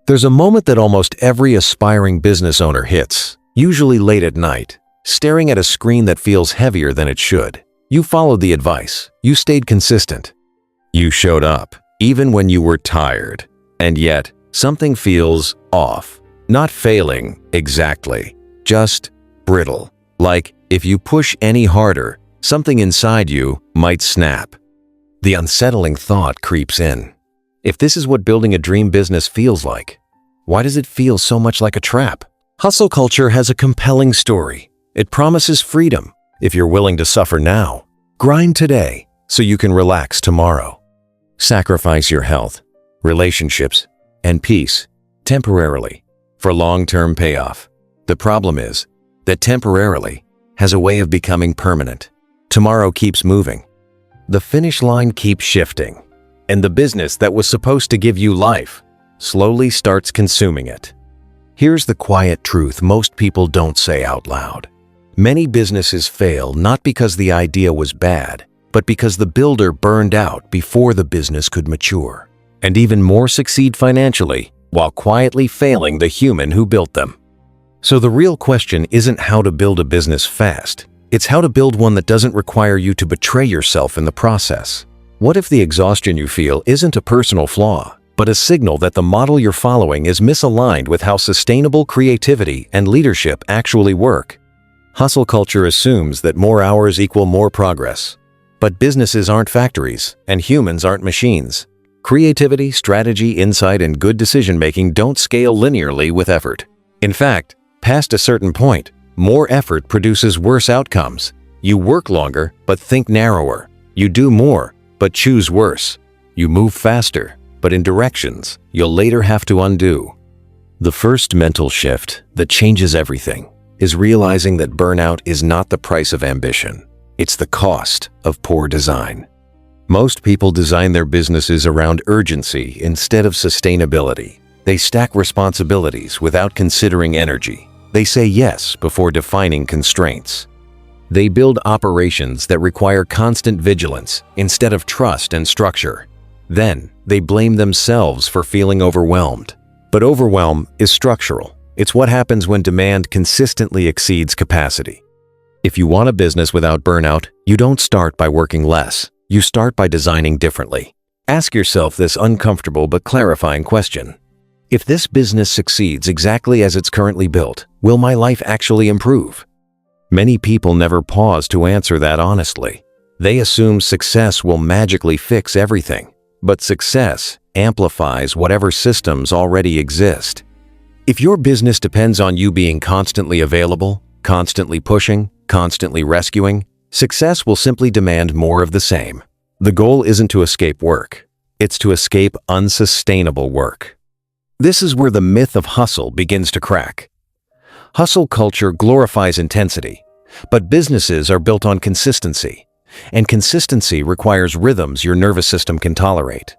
There's a moment that almost every aspiring business owner hits, usually late at night, staring at a screen that feels heavier than it should. You followed the advice. You stayed consistent. You showed up, even when you were tired. And yet, something feels off. Not failing, exactly. Just brittle. Like, if you push any harder, something inside you might snap. The unsettling thought creeps in. If this is what building a dream business feels like, why does it feel so much like a trap? Hustle culture has a compelling story. It promises freedom if you're willing to suffer now. Grind today so you can relax tomorrow. Sacrifice your health, relationships, and peace temporarily for long-term payoff. The problem is that temporarily has a way of becoming permanent. Tomorrow keeps moving. The finish line keeps shifting, and the business that was supposed to give you life slowly starts consuming it. Here's the quiet truth most people don't say out loud. Many businesses fail not because the idea was bad, but because the builder burned out before the business could mature. And even more succeed financially while quietly failing the human who built them. So the real question isn't how to build a business fast. It's how to build one that doesn't require you to betray yourself in the process. What if the exhaustion you feel isn't a personal flaw, but a signal that the model you're following is misaligned with how sustainable creativity and leadership actually work? Hustle culture assumes that more hours equal more progress. But businesses aren't factories, and humans aren't machines. Creativity, strategy, insight, and good decision-making don't scale linearly with effort. In fact, past a certain point, more effort produces worse outcomes. You work longer, but think narrower. You do more, but choose worse. You move faster, but in directions you'll later have to undo. The first mental shift that changes everything is realizing that burnout is not the price of ambition. It's the cost of poor design. Most people design their businesses around urgency instead of sustainability. They stack responsibilities without considering energy. They say yes before defining constraints. They build operations that require constant vigilance instead of trust and structure. Then, they blame themselves for feeling overwhelmed. But overwhelm is structural. It's what happens when demand consistently exceeds capacity. If you want a business without burnout, you don't start by working less. You start by designing differently. Ask yourself this uncomfortable but clarifying question. If this business succeeds exactly as it's currently built, will my life actually improve? Many people never pause to answer that honestly. They assume success will magically fix everything, but success amplifies whatever systems already exist. If your business depends on you being constantly available, constantly pushing, constantly rescuing, success will simply demand more of the same. The goal isn't to escape work. It's to escape unsustainable work. This is where the myth of hustle begins to crack. Hustle culture glorifies intensity, but businesses are built on consistency, and consistency requires rhythms your nervous system can tolerate.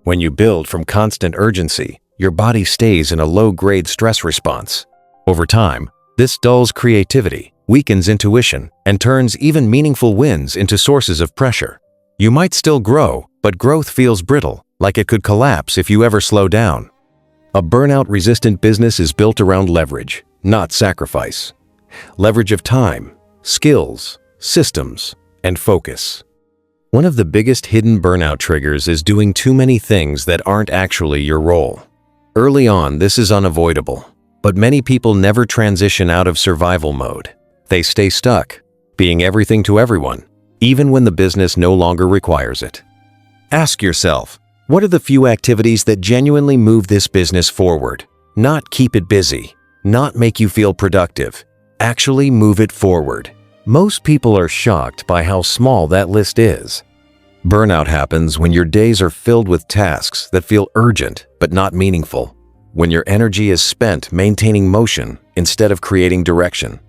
When you build from constant urgency, your body stays in a low-grade stress response. Over time, this dulls creativity, weakens intuition, and turns even meaningful wins into sources of pressure. You might still grow, but growth feels brittle, like it could collapse if you ever slow down. A burnout-resistant business is built around leverage, not sacrifice. Leverage of time, skills, systems, and focus. One of the biggest hidden burnout triggers is doing too many things that aren't actually your role. Early on, this is unavoidable, but many people never transition out of survival mode. They stay stuck, being everything to everyone, even when the business no longer requires it. Ask yourself, what are the few activities that genuinely move this business forward? Not keep it busy, not make you feel productive. Actually move it forward. Most people are shocked by how small that list is. Burnout happens when your days are filled with tasks that feel urgent but not meaningful. When your energy is spent maintaining motion instead of creating direction.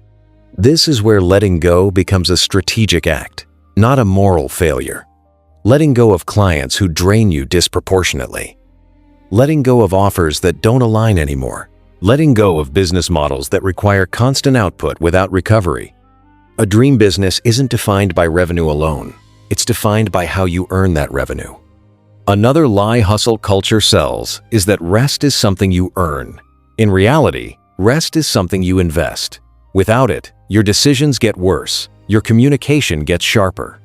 This is where letting go becomes a strategic act, not a moral failure. Letting go of clients who drain you disproportionately. Letting go of offers that don't align anymore. Letting go of business models that require constant output without recovery. A dream business isn't defined by revenue alone. It's defined by how you earn that revenue. Another lie hustle culture sells is that rest is something you earn. In reality, rest is something you invest. Without it, your decisions get worse, your communication gets sharper,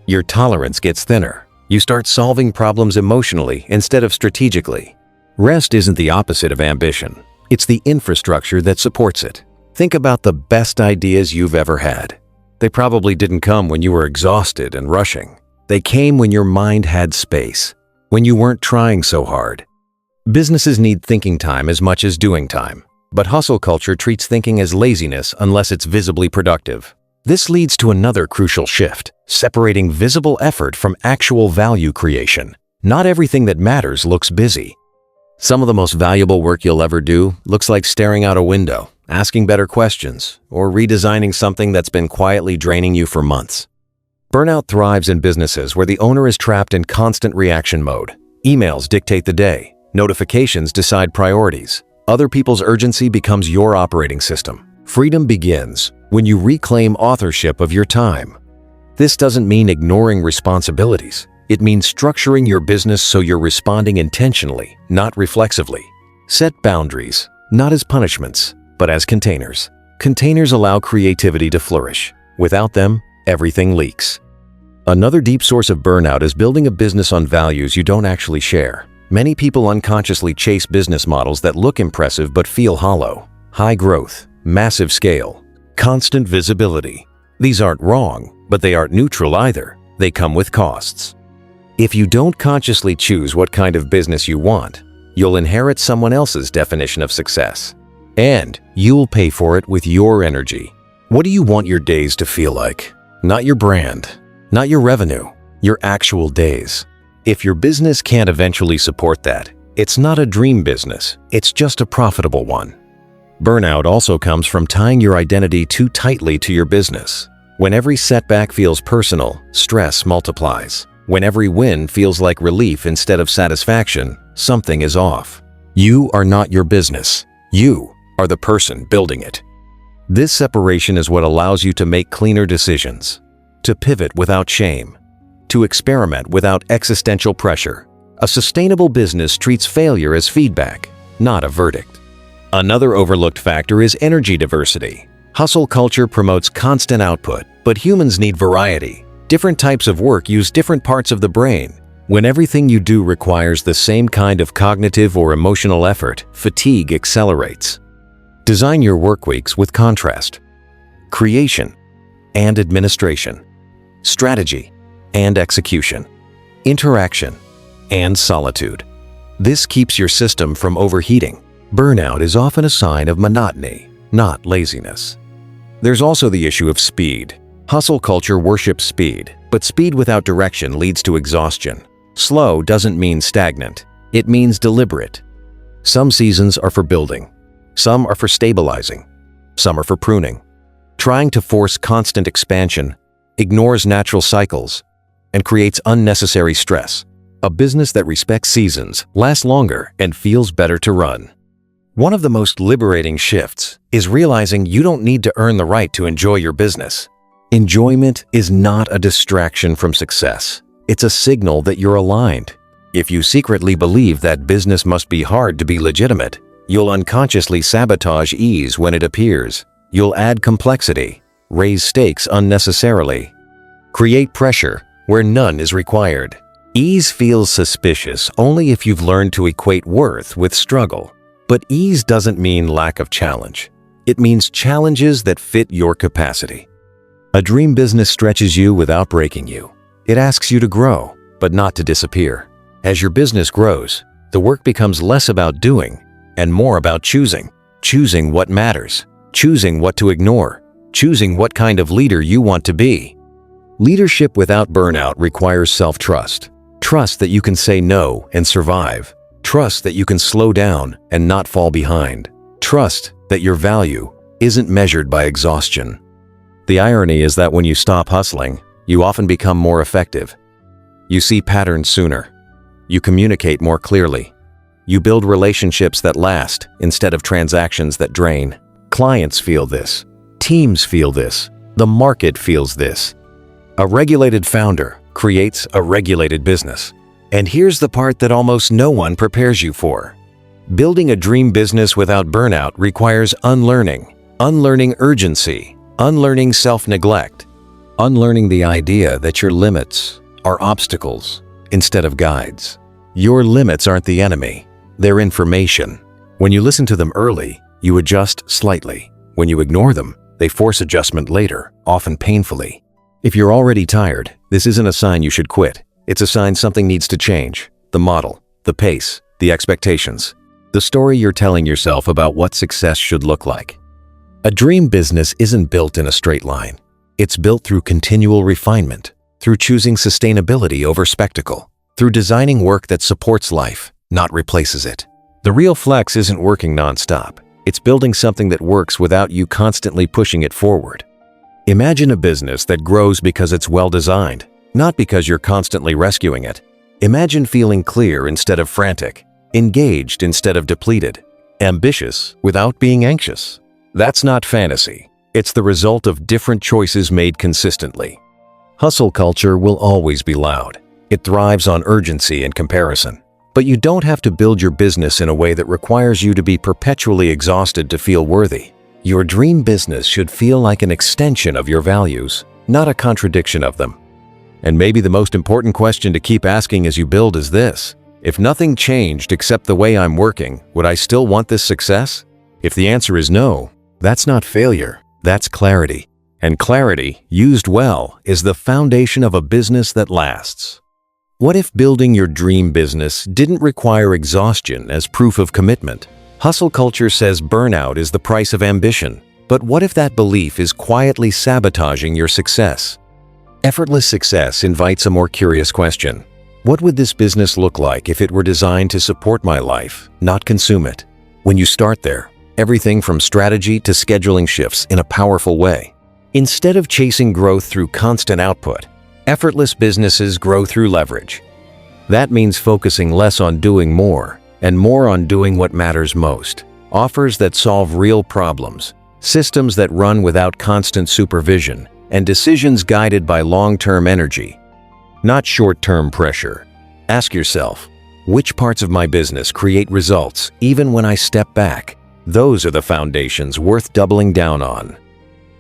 your tolerance gets thinner. You start solving problems emotionally instead of strategically. Rest isn't the opposite of ambition. It's the infrastructure that supports it. Think about the best ideas you've ever had. They probably didn't come when you were exhausted and rushing. They came when your mind had space, when you weren't trying so hard. Businesses need thinking time as much as doing time, but hustle culture treats thinking as laziness unless it's visibly productive. This leads to another crucial shift, separating visible effort from actual value creation. Not everything that matters looks busy. Some of the most valuable work you'll ever do looks like staring out a window, asking better questions, or redesigning something that's been quietly draining you for months. Burnout thrives in businesses where the owner is trapped in constant reaction mode. Emails dictate the day. Notifications decide priorities. Other people's urgency becomes your operating system. Freedom begins when you reclaim authorship of your time. This doesn't mean ignoring responsibilities. It means structuring your business so you're responding intentionally, not reflexively. Set boundaries, not as punishments, but as containers. Containers allow creativity to flourish. Without them, everything leaks. Another deep source of burnout is building a business on values you don't actually share. Many people unconsciously chase business models that look impressive but feel hollow. High growth, massive scale, constant visibility. These aren't wrong, but they aren't neutral either. They come with costs. If you don't consciously choose what kind of business you want, you'll inherit someone else's definition of success. And you'll pay for it with your energy. What do you want your days to feel like? Not your brand, not your revenue, your actual days. If your business can't eventually support that, it's not a dream business, it's just a profitable one. Burnout also comes from tying your identity too tightly to your business. When every setback feels personal, stress multiplies. When every win feels like relief instead of satisfaction, something is off. You are not your business. You are the person building it. This separation is what allows you to make cleaner decisions, to pivot without shame, to experiment without existential pressure. A sustainable business treats failure as feedback, not a verdict. Another overlooked factor is energy diversity. Hustle culture promotes constant output, but humans need variety. Different types of work use different parts of the brain. When everything you do requires the same kind of cognitive or emotional effort, fatigue accelerates. Design your work weeks with contrast, creation and administration, strategy and execution, interaction and solitude. This keeps your system from overheating. Burnout is often a sign of monotony, not laziness. There's also the issue of speed. Hustle culture worships speed, but speed without direction leads to exhaustion. Slow doesn't mean stagnant. It means deliberate. Some seasons are for building. Some are for stabilizing. Some are for pruning. Trying to force constant expansion ignores natural cycles and creates unnecessary stress. A business that respects seasons lasts longer and feels better to run. One of the most liberating shifts is realizing you don't need to earn the right to enjoy your business. Enjoyment is not a distraction from success. It's a signal that you're aligned. If you secretly believe that business must be hard to be legitimate, you'll unconsciously sabotage ease when it appears. You'll add complexity, raise stakes unnecessarily, create pressure where none is required. Ease feels suspicious only if you've learned to equate worth with struggle. But ease doesn't mean lack of challenge. It means challenges that fit your capacity. A dream business stretches you without breaking you. It asks you to grow, but not to disappear. As your business grows, the work becomes less about doing and more about choosing. Choosing what matters, choosing what to ignore, choosing what kind of leader you want to be. Leadership without burnout requires self-trust. Trust that you can say no and survive. Trust that you can slow down and not fall behind. Trust that your value isn't measured by exhaustion. The irony is that when you stop hustling, you often become more effective. You see patterns sooner. You communicate more clearly. You build relationships that last instead of transactions that drain. Clients feel this. Teams feel this. The market feels this. A regulated founder creates a regulated business. And here's the part that almost no one prepares you for. Building a dream business without burnout requires unlearning. Unlearning urgency, unlearning self-neglect, unlearning the idea that your limits are obstacles instead of guides. Your limits aren't the enemy, they're information. When you listen to them early, you adjust slightly. When you ignore them, they force adjustment later, often painfully. If you're already tired, this isn't a sign you should quit. It's a sign something needs to change. The model, the pace, the expectations, the story you're telling yourself about what success should look like. A dream business isn't built in a straight line. It's built through continual refinement, through choosing sustainability over spectacle, through designing work that supports life, not replaces it. The real flex isn't working nonstop. It's building something that works without you constantly pushing it forward. Imagine a business that grows because it's well-designed, not because you're constantly rescuing it. Imagine feeling clear instead of frantic, engaged instead of depleted, ambitious without being anxious. That's not fantasy. It's the result of different choices made consistently. Hustle culture will always be loud. It thrives on urgency and comparison. But you don't have to build your business in a way that requires you to be perpetually exhausted to feel worthy. Your dream business should feel like an extension of your values, not a contradiction of them. And maybe the most important question to keep asking as you build is this: if nothing changed except the way I'm working, would I still want this success? If the answer is no, that's not failure, that's clarity. And clarity, used well, is the foundation of a business that lasts. What if building your dream business didn't require exhaustion as proof of commitment? Hustle culture says burnout is the price of ambition. But what if that belief is quietly sabotaging your success? Effortless success invites a more curious question. What would this business look like if it were designed to support my life, not consume it? When you start there, everything from strategy to scheduling shifts in a powerful way. Instead of chasing growth through constant output, effortless businesses grow through leverage. That means focusing less on doing more and more on doing what matters most. Offers that solve real problems, systems that run without constant supervision, and decisions guided by long-term energy, not short-term pressure. Ask yourself, which parts of my business create results even when I step back? Those are the foundations worth doubling down on.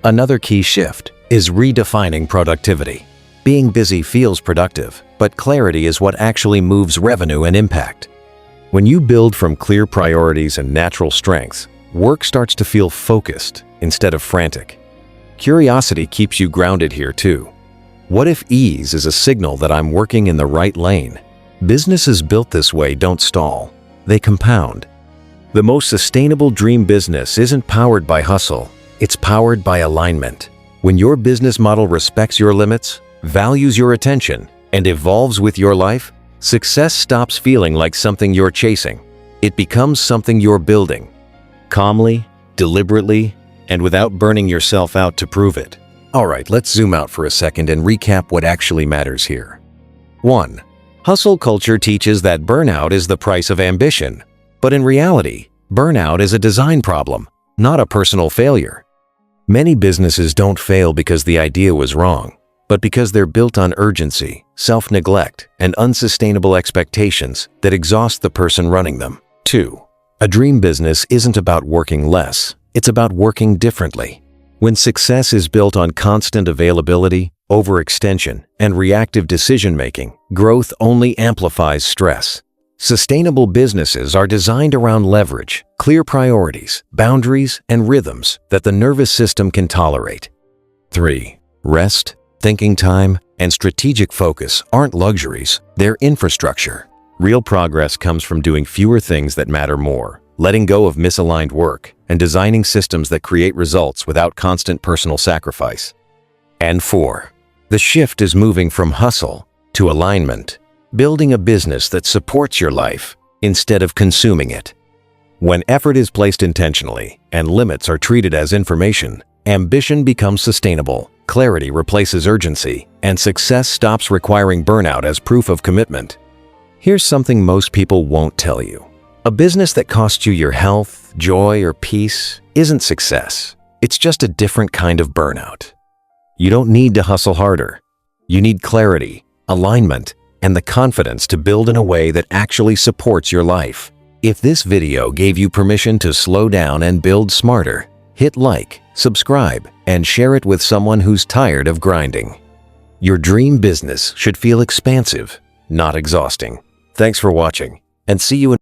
Another key shift is redefining productivity. Being busy feels productive, but clarity is what actually moves revenue and impact. When you build from clear priorities and natural strengths, work starts to feel focused instead of frantic. Curiosity keeps you grounded here too. What if ease is a signal that I'm working in the right lane? Businesses built this way don't stall, they compound. The most sustainable dream business isn't powered by hustle, it's powered by alignment. When your business model respects your limits, values your attention, and evolves with your life, success stops feeling like something you're chasing. It becomes something you're building, calmly, deliberately, and without burning yourself out to prove it. All right, let's zoom out for a second and recap what actually matters here. 1. Hustle culture teaches that burnout is the price of ambition. But in reality, burnout is a design problem, not a personal failure. Many businesses don't fail because the idea was wrong, but because they're built on urgency, self-neglect, and unsustainable expectations that exhaust the person running them. 2. A dream business isn't about working less, it's about working differently. When success is built on constant availability, overextension, and reactive decision-making, growth only amplifies stress. Sustainable businesses are designed around leverage, clear priorities, boundaries, and rhythms that the nervous system can tolerate. 3. Rest, thinking time, and strategic focus aren't luxuries, they're infrastructure. Real progress comes from doing fewer things that matter more, letting go of misaligned work, and designing systems that create results without constant personal sacrifice. And 4. The shift is moving from hustle to alignment. Building a business that supports your life instead of consuming it. When effort is placed intentionally and limits are treated as information, ambition becomes sustainable, clarity replaces urgency, and success stops requiring burnout as proof of commitment. Here's something most people won't tell you. A business that costs you your health, joy, or peace isn't success. It's just a different kind of burnout. You don't need to hustle harder. You need clarity, alignment, and the confidence to build in a way that actually supports your life. If this video gave you permission to slow down and build smarter, hit like, subscribe, and share it with someone who's tired of grinding. Your dream business should feel expansive, not exhausting. Thanks for watching, and see you in